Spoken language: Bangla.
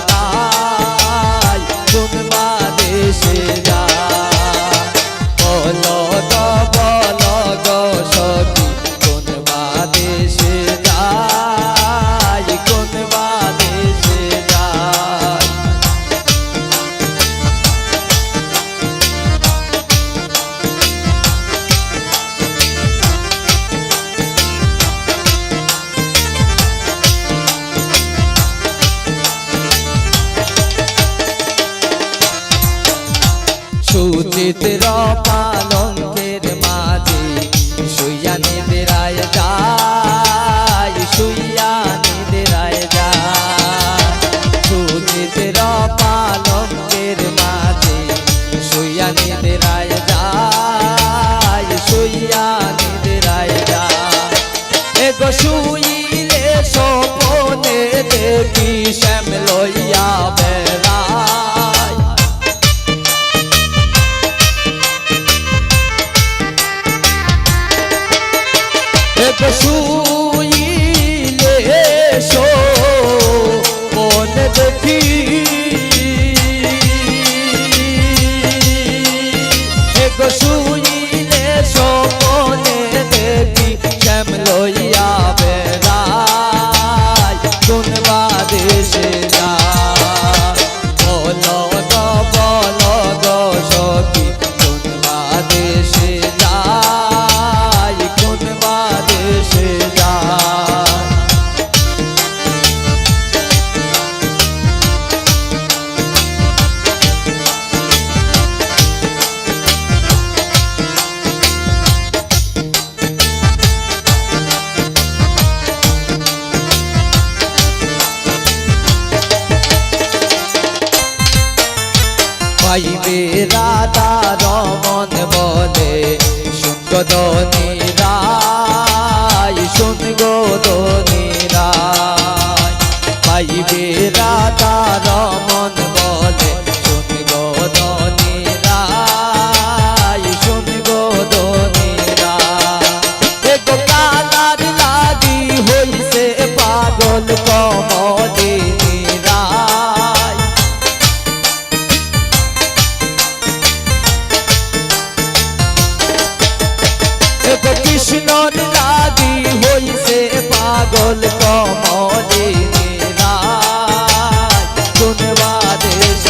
বেড়াই কোন বাদেশে যায় বলো গো সখী কোন বাদেশে যায় কোন বাদেশে যায় সুচিত্র পালঙ্কের মাঝে শুইয়া নিদ্রায় যায় শুইয়া নিদ্রায় যায় সুচিত্র পালঙ্কের মাঝে শুইয়া নিদ্রায় যায় শুইয়া নিদ্রায় যায় এগো শুইলে স্বপ্নে দেখি শ্যাম লইয়া বেড়ায় শুইলে স্বপ্নে দেখি শুইলে স্বপ্নে দেখি শ্যাম লইয়া বেড়ায় কোন বাদেশে যায় বলো গো সখী কোন বাদেশে যায় কোন বাদেশে যায় পাইবে রাধা রমন বলে শুনগদনি রায় শুনগদনি রায় পাইবে রাধা রমন বলে শুনগদনি রায় শুনগদনি রায় এগো কালার লাগি হইছে পাগল কমলিনী রায় কৃষ্ণর লাগি হইছে পাগল কমলিনী রায় কোন বাদেশে